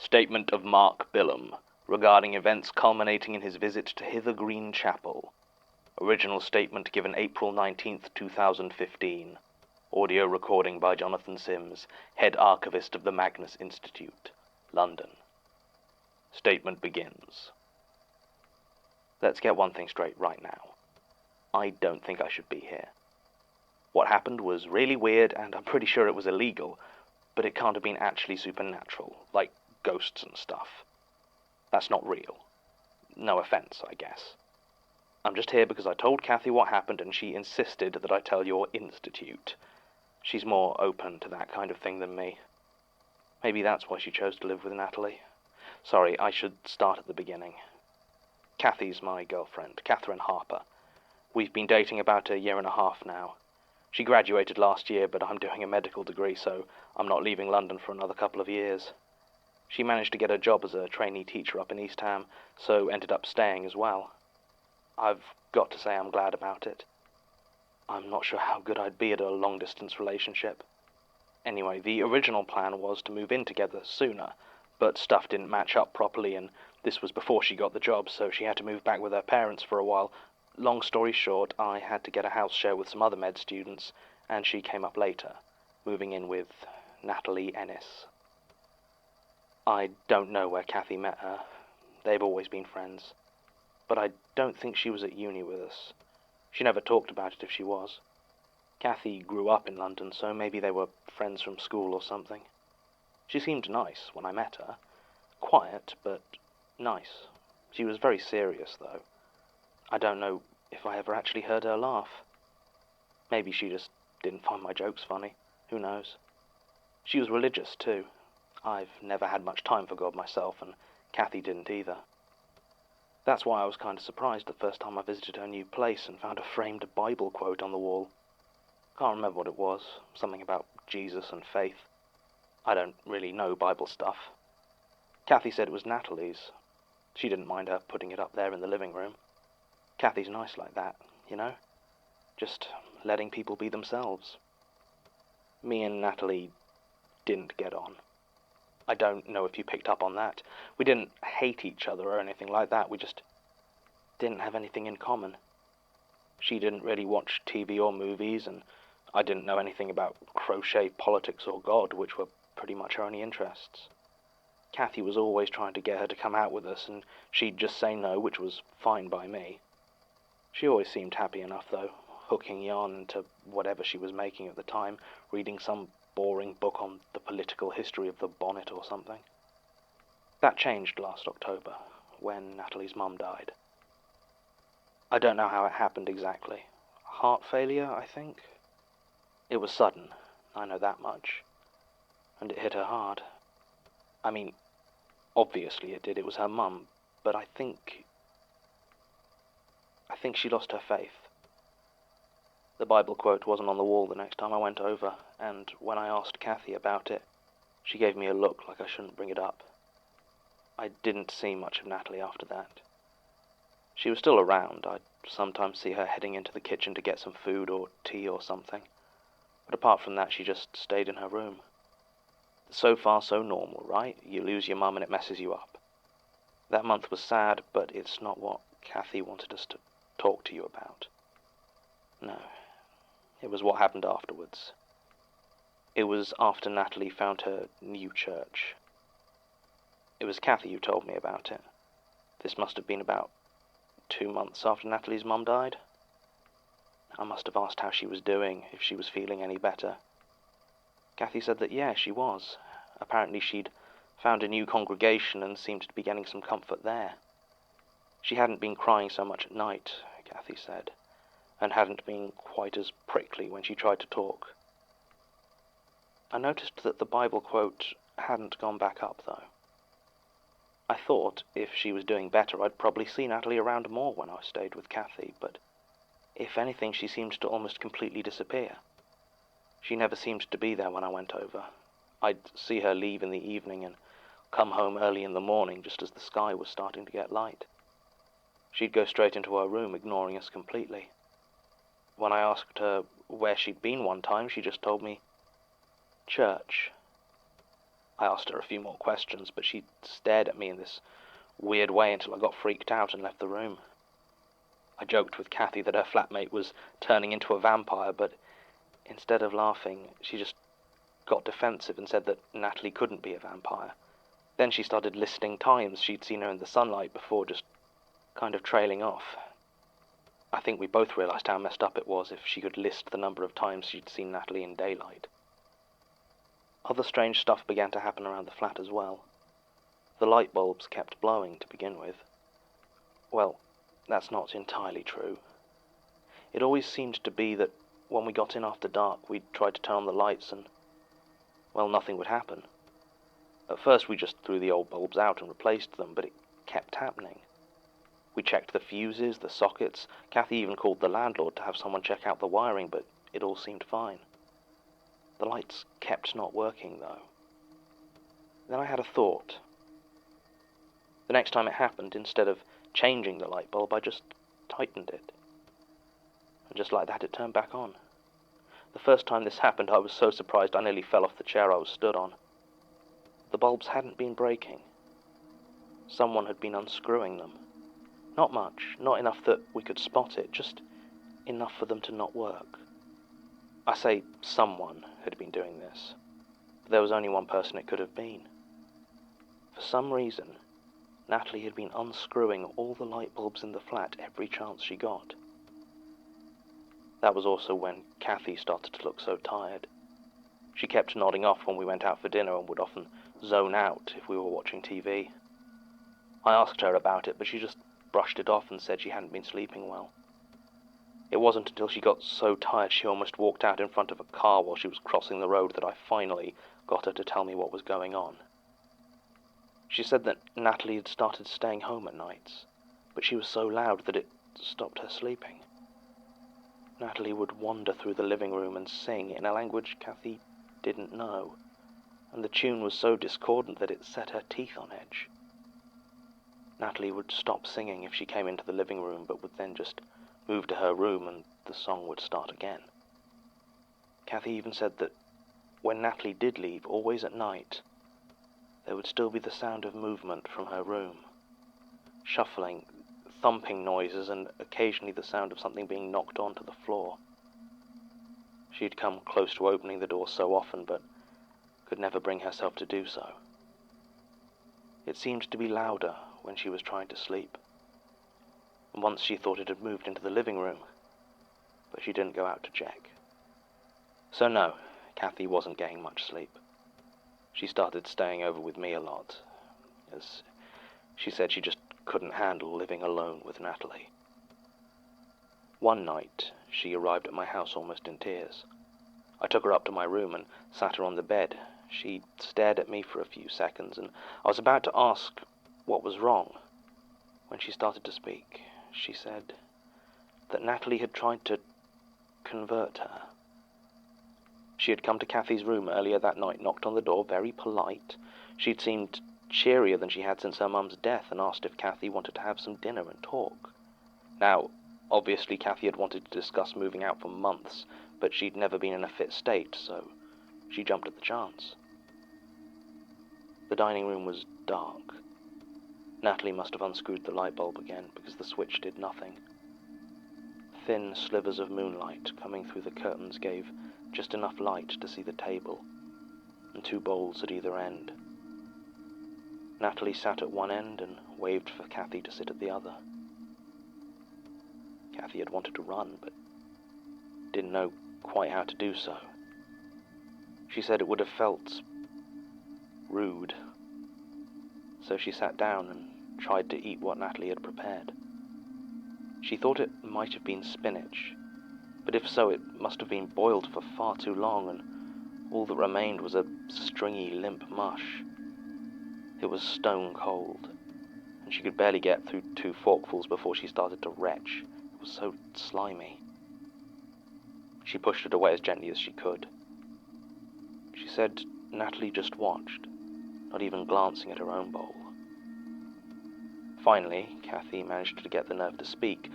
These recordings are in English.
Statement of Mark Bilham regarding events culminating in his visit to Hither Green Chapel. Original statement given April 19th, 2015. Audio recording by Jonathan Sims, Head Archivist of the Magnus Institute, London. Statement begins. Let's get one thing straight right now. I don't think I should be here. What happened was really weird, and I'm pretty sure it was illegal, but it can't have been actually supernatural, like ghosts and stuff. That's not real. No offense, I guess. I'm just here because I told Kathy what happened and she insisted that I tell your institute. She's more open to that kind of thing than me. Maybe that's why she chose to live with Natalie. Sorry, I should start at the beginning. Kathy's my girlfriend, Catherine Harper. We've been dating about 1.5 years now. She graduated last year, but I'm doing a medical degree, so I'm not leaving London for another couple of years. She managed to get a job as a trainee teacher up in East Ham, so ended up staying as well. I've got to say I'm glad about it. I'm not sure how good I'd be at a long-distance relationship. Anyway, the original plan was to move in together sooner, but stuff didn't match up properly, and this was before she got the job, so she had to move back with her parents for a while. Long story short, I had to get a house share with some other med students, and she came up later, moving in with Natalie Ennis. I don't know where Kathy met her. They've always been friends. But I don't think she was at uni with us. She never talked about it if she was. Kathy grew up in London, so maybe they were friends from school or something. She seemed nice when I met her. Quiet, but nice. She was very serious, though. I don't know if I ever actually heard her laugh. Maybe she just didn't find my jokes funny. Who knows? She was religious, too. I've never had much time for God myself, and Kathy didn't either. That's why I was kind of surprised the first time I visited her new place and found a framed Bible quote on the wall. Can't remember what it was, something about Jesus and faith. I don't really know Bible stuff. Kathy said it was Natalie's. She didn't mind her putting it up there in the living room. Kathy's nice like that, you know? Just letting people be themselves. Me and Natalie didn't get on. I don't know if you picked up on that. We didn't hate each other or anything like that. We just didn't have anything in common. She didn't really watch TV or movies, and I didn't know anything about crochet, politics, or God, which were pretty much her only interests. Kathy was always trying to get her to come out with us, and she'd just say no, which was fine by me. She always seemed happy enough, though, hooking me on into whatever she was making at the time, reading some boring book on the political history of the bonnet or something. That changed last October, when Natalie's mum died. I don't know how it happened exactly. Heart failure, I think? It was sudden, I know that much. And it hit her hard. I mean, obviously it did, it was her mum, but I think she lost her faith. The Bible quote wasn't on the wall the next time I went over, and when I asked Kathy about it, she gave me a look like I shouldn't bring it up. I didn't see much of Natalie after that. She was still around. I'd sometimes see her heading into the kitchen to get some food or tea or something, but apart from that she just stayed in her room. So far so normal, right? You lose your mum and it messes you up. That month was sad, but it's not what Kathy wanted us to talk to you about. No. It was what happened afterwards. It was after Natalie found her new church. It was Kathy who told me about it. This must have been about 2 months after Natalie's mum died. I must have asked how she was doing, if she was feeling any better. Kathy said that, yeah, she was. Apparently she'd found a new congregation and seemed to be getting some comfort there. She hadn't been crying so much at night, Kathy said, and hadn't been quite as prickly when she tried to talk. I noticed that the Bible quote hadn't gone back up, though. I thought, if she was doing better, I'd probably see Natalie around more when I stayed with Kathy, but if anything, she seemed to almost completely disappear. She never seemed to be there when I went over. I'd see her leave in the evening and come home early in the morning just as the sky was starting to get light. She'd go straight into her room, ignoring us completely. When I asked her where she'd been one time, she just told me, church. I asked her a few more questions, but she stared at me in this weird way until I got freaked out and left the room. I joked with Kathy that her flatmate was turning into a vampire, but instead of laughing, she just got defensive and said that Natalie couldn't be a vampire. Then she started listing times she'd seen her in the sunlight before just kind of trailing off. I think we both realized how messed up it was if she could list the number of times she'd seen Natalie in daylight. Other strange stuff began to happen around the flat as well. The light bulbs kept blowing to begin with. Well, that's not entirely true. It always seemed to be that when we got in after dark, we'd try to turn on the lights and, well, nothing would happen. At first we just threw the old bulbs out and replaced them, but it kept happening. We checked the fuses, the sockets. Kathy even called the landlord to have someone check out the wiring, but it all seemed fine. The lights kept not working, though. Then I had a thought. The next time it happened, instead of changing the light bulb, I just tightened it. And just like that, it turned back on. The first time this happened, I was so surprised I nearly fell off the chair I was stood on. The bulbs hadn't been breaking. Someone had been unscrewing them. Not much, not enough that we could spot it, just enough for them to not work. I say someone had been doing this, but there was only one person it could have been. For some reason, Natalie had been unscrewing all the light bulbs in the flat every chance she got. That was also when Kathy started to look so tired. She kept nodding off when we went out for dinner and would often zone out if we were watching TV. I asked her about it, but she just brushed it off and said she hadn't been sleeping well. It wasn't until she got so tired she almost walked out in front of a car while she was crossing the road that I finally got her to tell me what was going on. She said that Natalie had started staying home at nights, but she was so loud that it stopped her sleeping. Natalie would wander through the living room and sing in a language Kathy didn't know, and the tune was so discordant that it set her teeth on edge. Natalie would stop singing if she came into the living room, but would then just move to her room and the song would start again. Kathy even said that when Natalie did leave, always at night, there would still be the sound of movement from her room, shuffling, thumping noises, and occasionally the sound of something being knocked onto the floor. She'd come close to opening the door so often, but could never bring herself to do so. It seemed to be louder when she was trying to sleep, and once she thought it had moved into the living room, but she didn't go out to check. So no, Kathy wasn't getting much sleep. She started staying over with me a lot, as she said she just couldn't handle living alone with Natalie. One night, she arrived at my house almost in tears. I took her up to my room and sat her on the bed. She stared at me for a few seconds, and I was about to ask what was wrong when she started to speak. She said that Natalie had tried to convert her. She had come to Kathy's room earlier that night, knocked on the door, very polite. She'd seemed cheerier than she had since her mum's death, and asked if Kathy wanted to have some dinner and talk. Now, obviously Kathy had wanted to discuss moving out for months, but she'd never been in a fit state, so she jumped at the chance. The dining room was dark. Natalie must have unscrewed the light bulb again, because the switch did nothing. Thin slivers of moonlight coming through the curtains gave just enough light to see the table, and two bowls at either end. Natalie sat at one end and waved for Kathy to sit at the other. Kathy had wanted to run, but didn't know quite how to do so. She said it would have felt rude, so she sat down and tried to eat what Natalie had prepared. She thought it might have been spinach, but if so, it must have been boiled for far too long, and all that remained was a stringy, limp mush. It was stone cold, and she could barely get through 2 forkfuls before she started to retch. It was so slimy. She pushed it away as gently as she could. She said Natalie just watched, not even glancing at her own bowl. Finally, Kathy managed to get the nerve to speak,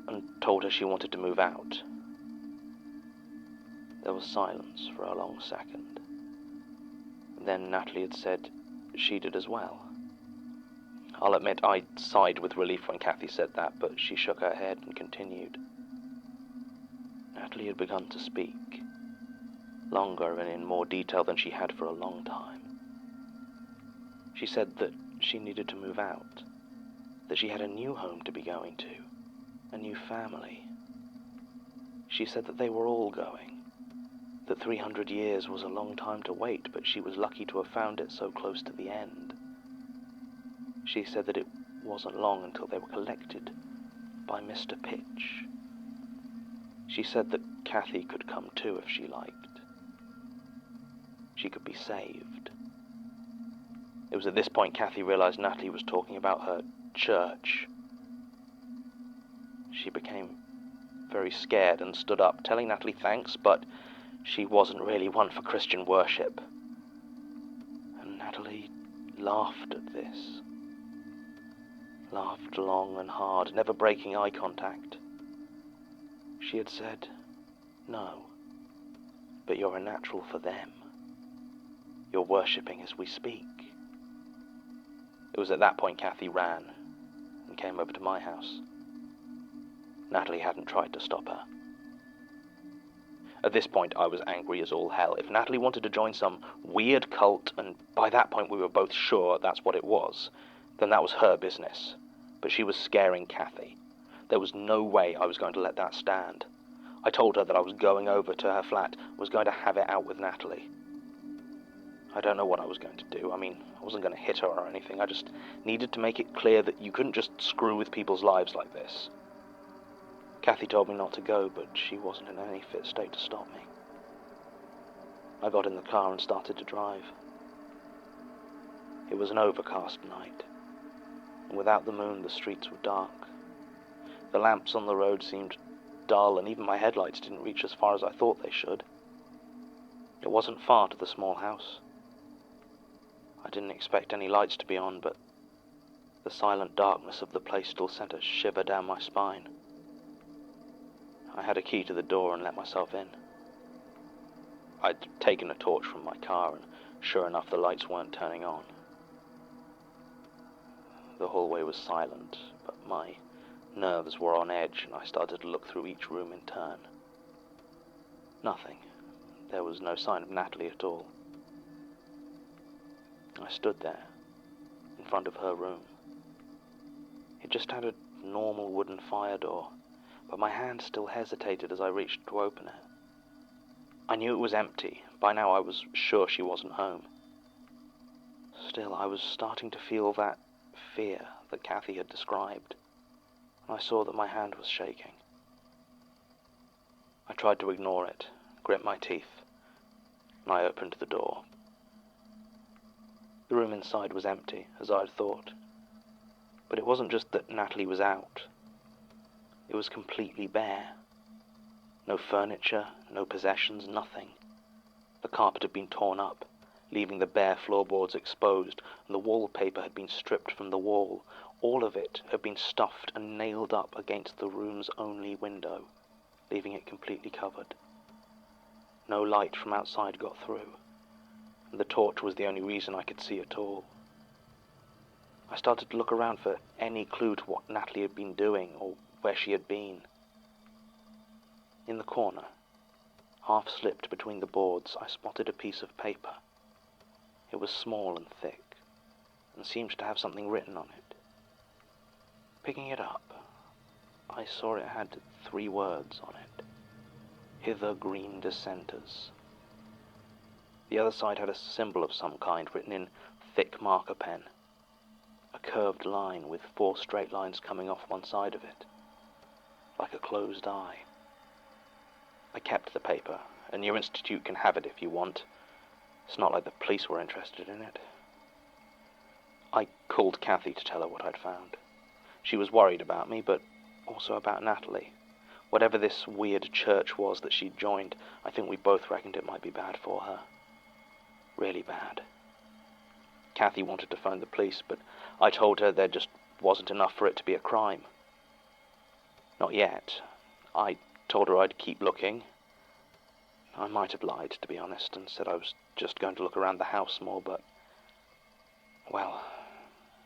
and told her she wanted to move out. There was silence for a long second. Then Natalie had said she did as well. I'll admit I sighed with relief when Kathy said that, but she shook her head and continued. Natalie had begun to speak, longer and in more detail than she had for a long time. She said that she needed to move out, that she had a new home to be going to, a new family. She said that they were all going, that 300 years was a long time to wait, but she was lucky to have found it so close to the end. She said that it wasn't long until they were collected by Mr. Pitch. She said that Kathy could come too if she liked. She could be saved. It was at this point Kathy realized Natalie was talking about her church. She became very scared and stood up, telling Natalie thanks, but she wasn't really one for Christian worship. And Natalie laughed at this. Laughed long and hard, never breaking eye contact. She had said, "No, but you're a natural for them. You're worshipping as we speak." It was at that point Kathy ran and came over to my house. Natalie hadn't tried to stop her. At this point, I was angry as all hell. If Natalie wanted to join some weird cult, and by that point we were both sure that's what it was, then that was her business. But she was scaring Kathy. There was no way I was going to let that stand. I told her that I was going over to her flat, was going to have it out with Natalie. I don't know what I was going to do. I mean, I wasn't going to hit her or anything. I just needed to make it clear that you couldn't just screw with people's lives like this. Kathy told me not to go, but she wasn't in any fit state to stop me. I got in the car and started to drive. It was an overcast night, and without the moon the streets were dark. The lamps on the road seemed dull, and even my headlights didn't reach as far as I thought they should. It wasn't far to the small house. I didn't expect any lights to be on, but the silent darkness of the place still sent a shiver down my spine. I had a key to the door and let myself in. I'd taken a torch from my car, and sure enough the lights weren't turning on. The hallway was silent, but my nerves were on edge, and I started to look through each room in turn. Nothing. There was no sign of Natalie at all. I stood there, in front of her room. It just had a normal wooden fire door, but my hand still hesitated as I reached to open it. I knew it was empty. By now I was sure she wasn't home. Still, I was starting to feel that fear that Kathy had described. I saw that my hand was shaking. I tried to ignore it, grit my teeth, and I opened the door. The room inside was empty, as I had thought. But it wasn't just that Natalie was out. It was completely bare. No furniture, no possessions, nothing. The carpet had been torn up, leaving the bare floorboards exposed, and the wallpaper had been stripped from the wall. All of it had been stuffed and nailed up against the room's only window, leaving it completely covered. No light from outside got through, and the torch was the only reason I could see at all. I started to look around for any clue to what Natalie had been doing or where she had been. In the corner, half slipped between the boards, I spotted a piece of paper. It was small and thick, and seemed to have something written on it. Picking it up, I saw it had 3 words on it. Hither Green Dissenters. The other side had a symbol of some kind written in thick marker pen. A curved line with 4 straight lines coming off one side of it, like a closed eye. I kept the paper, and your institute can have it if you want. It's not like the police were interested in it. I called Kathy to tell her what I'd found. She was worried about me, but also about Natalie. Whatever this weird church was that she'd joined, I think we both reckoned it might be bad for her. Really bad. Kathy wanted to phone the police, but I told her there just wasn't enough for it to be a crime. Not yet. I told her I'd keep looking. I might have lied, to be honest, and said I was just going to look around the house more, but, well,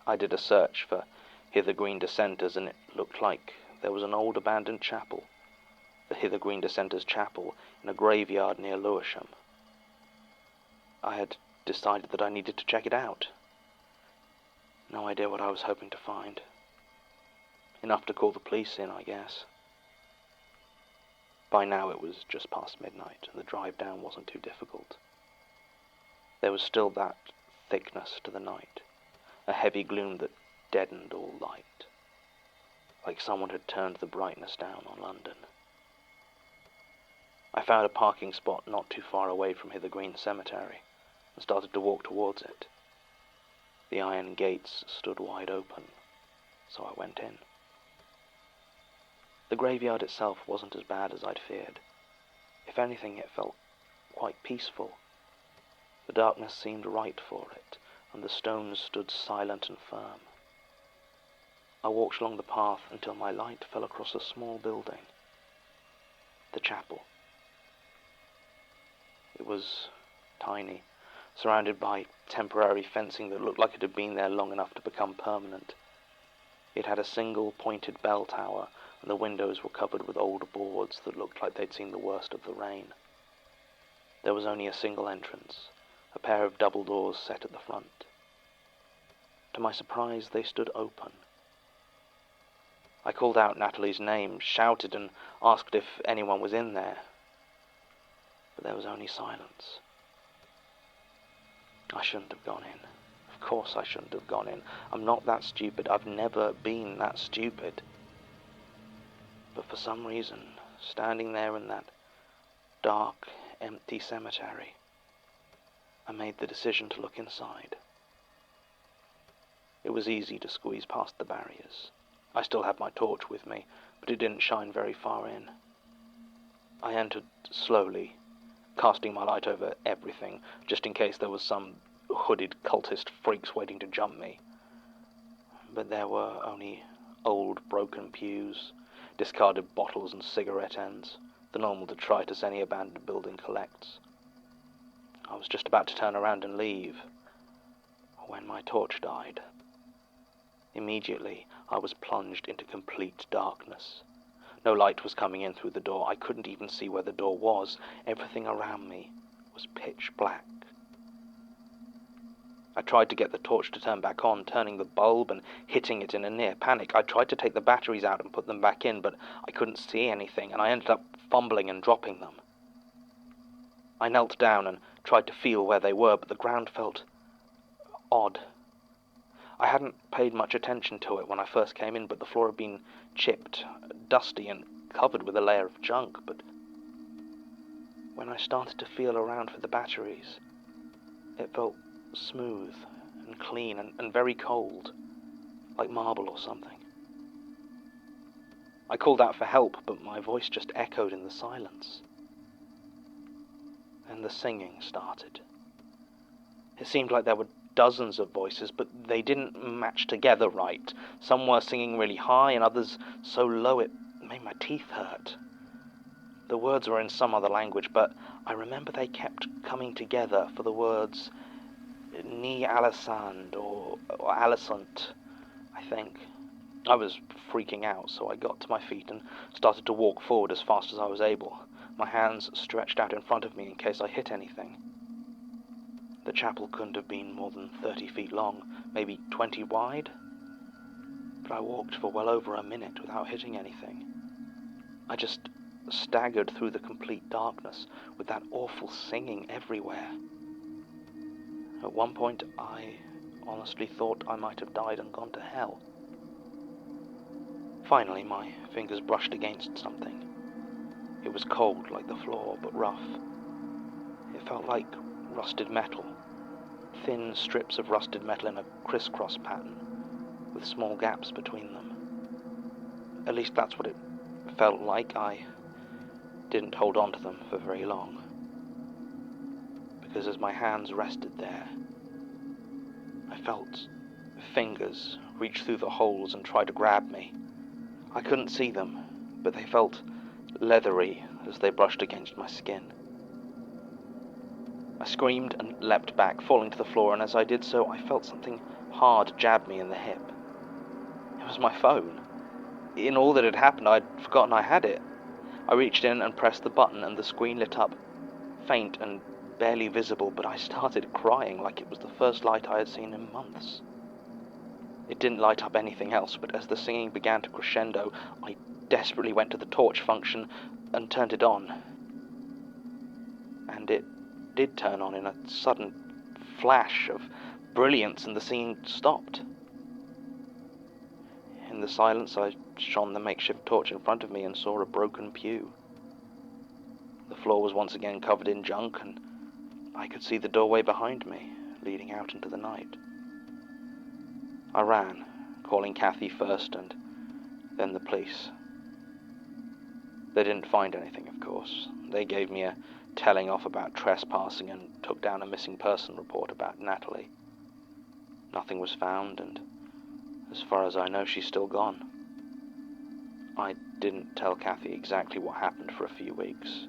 I did a search for Hither Green Dissenters, and it looked like there was an old abandoned chapel, the Hither Green Dissenters Chapel, in a graveyard near Lewisham. I had decided that I needed to check it out. No idea what I was hoping to find. Enough to call the police in, I guess. By now it was just past midnight, and the drive down wasn't too difficult. There was still that thickness to the night, a heavy gloom that deadened all light, like someone had turned the brightness down on London. I found a parking spot not too far away from Hither Green Cemetery, and started to walk towards it. The iron gates stood wide open, so I went in. The graveyard itself wasn't as bad as I'd feared. If anything, it felt quite peaceful. The darkness seemed right for it, and the stones stood silent and firm. I walked along the path until my light fell across a small building. The chapel. It was tiny, surrounded by temporary fencing that looked like it had been there long enough to become permanent. It had a single pointed bell tower, and the windows were covered with old boards that looked like they'd seen the worst of the rain. There was only a single entrance, a pair of double doors set at the front. To my surprise, they stood open. I called out Natalie's name, shouted, and asked if anyone was in there. But there was only silence. I shouldn't have gone in. Of course I shouldn't have gone in. I'm not that stupid. I've never been that stupid. But for some reason, standing there in that dark, empty cemetery, I made the decision to look inside. It was easy to squeeze past the barriers. I still had my torch with me, but it didn't shine very far in. I entered slowly, casting my light over everything, just in case there was some hooded cultist freaks waiting to jump me. But there were only old broken pews, discarded bottles and cigarette ends, the normal detritus any abandoned building collects. I was just about to turn around and leave, when my torch died. Immediately, I was plunged into complete darkness. No light was coming in through the door. I couldn't even see where the door was. Everything around me was pitch black. I tried to get the torch to turn back on, turning the bulb and hitting it in a near panic. I tried to take the batteries out and put them back in, but I couldn't see anything, and I ended up fumbling and dropping them. I knelt down and tried to feel where they were, but the ground felt odd. I hadn't paid much attention to it when I first came in, but the floor had been chipped, dusty, and covered with a layer of junk. But when I started to feel around for the batteries, it felt smooth and clean and very cold, like marble or something. I called out for help, but my voice just echoed in the silence. Then the singing started. It seemed like there were dozens of voices, but they didn't match together right. Some were singing really high, and others so low it made my teeth hurt. The words were in some other language, but I remember they kept coming together for the words Ni Alisand or Alicent, I think. I was freaking out, so I got to my feet and started to walk forward as fast as I was able, my hands stretched out in front of me in case I hit anything. The chapel couldn't have been more than 30 feet long, maybe 20 wide, but I walked for well over a minute without hitting anything. I just staggered through the complete darkness with that awful singing everywhere. At one point, I honestly thought I might have died and gone to hell. Finally, my fingers brushed against something. It was cold like the floor, but rough. It felt like rusted metal, thin strips of rusted metal in a crisscross pattern, with small gaps between them. At least that's what it felt like. I didn't hold on to them for very long, because as my hands rested there, I felt fingers reach through the holes and try to grab me. I couldn't see them, but they felt leathery as they brushed against my skin. I screamed and leapt back, falling to the floor, and as I did so, I felt something hard jab me in the hip. It was my phone. In all that had happened, I'd forgotten I had it. I reached in and pressed the button, and the screen lit up, faint and barely visible, but I started crying like it was the first light I had seen in months. It didn't light up anything else, but as the singing began to crescendo, I desperately went to the torch function and turned it on. And it did turn on in a sudden flash of brilliance, and the singing stopped. In the silence, I shone the makeshift torch in front of me and saw a broken pew. The floor was once again covered in junk, and I could see the doorway behind me, leading out into the night. I ran, calling Kathy first and then the police. They didn't find anything, of course. They gave me a telling off about trespassing and took down a missing person report about Natalie. Nothing was found, and as far as I know, she's still gone. I didn't tell Kathy exactly what happened for a few weeks,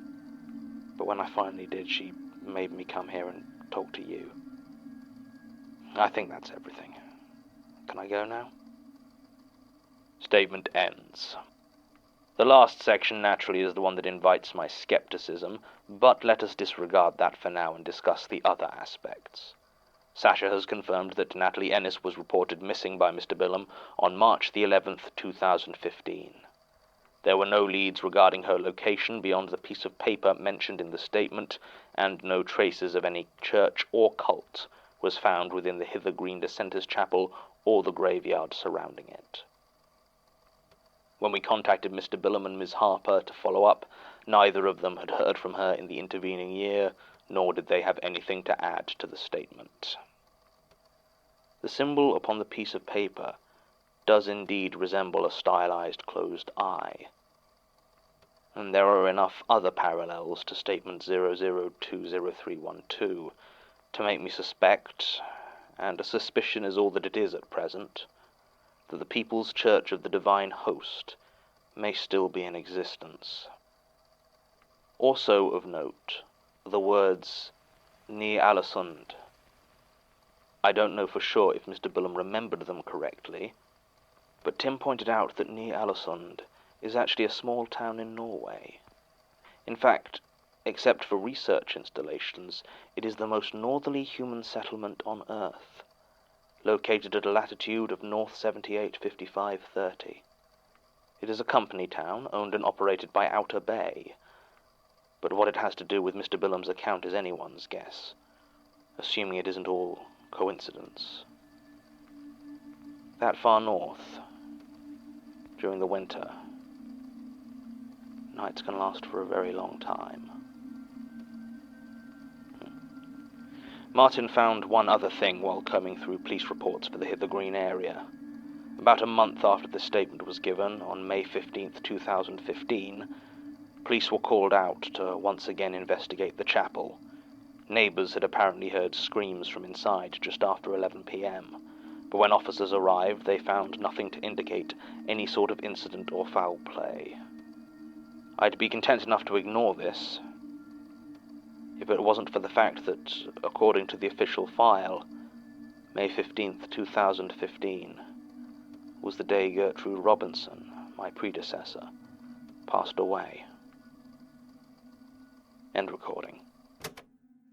but when I finally did, she made me come here and talk to you. I think that's everything. Can I go now? Statement ends. The last section, naturally, is the one that invites my skepticism, but let us disregard that for now and discuss the other aspects. Sasha has confirmed that Natalie Ennis was reported missing by Mr. Bilham on March the 11th, 2015. There were no leads regarding her location beyond the piece of paper mentioned in the statement, and no traces of any church or cult was found within the Hither Green Chapel or the graveyard surrounding it. When we contacted Mr. Bilham and Ms. Harper to follow up, neither of them had heard from her in the intervening year, nor did they have anything to add to the statement. The symbol upon the piece of paper does indeed resemble a stylized closed eye, and there are enough other parallels to statement 00200312 to make me suspect, and a suspicion is all that it is at present, that the People's Church of the Divine Host may still be in existence. Also of note, the words Ni Alesund. I don't know for sure if Mr. Bilham remembered them correctly, but Tim pointed out that Ni Alesund is actually a small town in Norway. In fact, except for research installations, it is the most northerly human settlement on Earth, located at a latitude of north 785530. It is a company town, owned and operated by Outer Bay, but what it has to do with Mr. Bilham's account is anyone's guess, assuming it isn't all coincidence. That far north, during the winter, nights can last for a very long time. Martin found one other thing while combing through police reports for the Hither Green area. About a month after the statement was given, on May 15th, 2015, police were called out to once again investigate the chapel. Neighbors had apparently heard screams from inside just after 11 p.m., but when officers arrived, they found nothing to indicate any sort of incident or foul play. I'd be content enough to ignore this, if it wasn't for the fact that, according to the official file, May 15th, 2015, was the day Gertrude Robinson, my predecessor, passed away. End recording.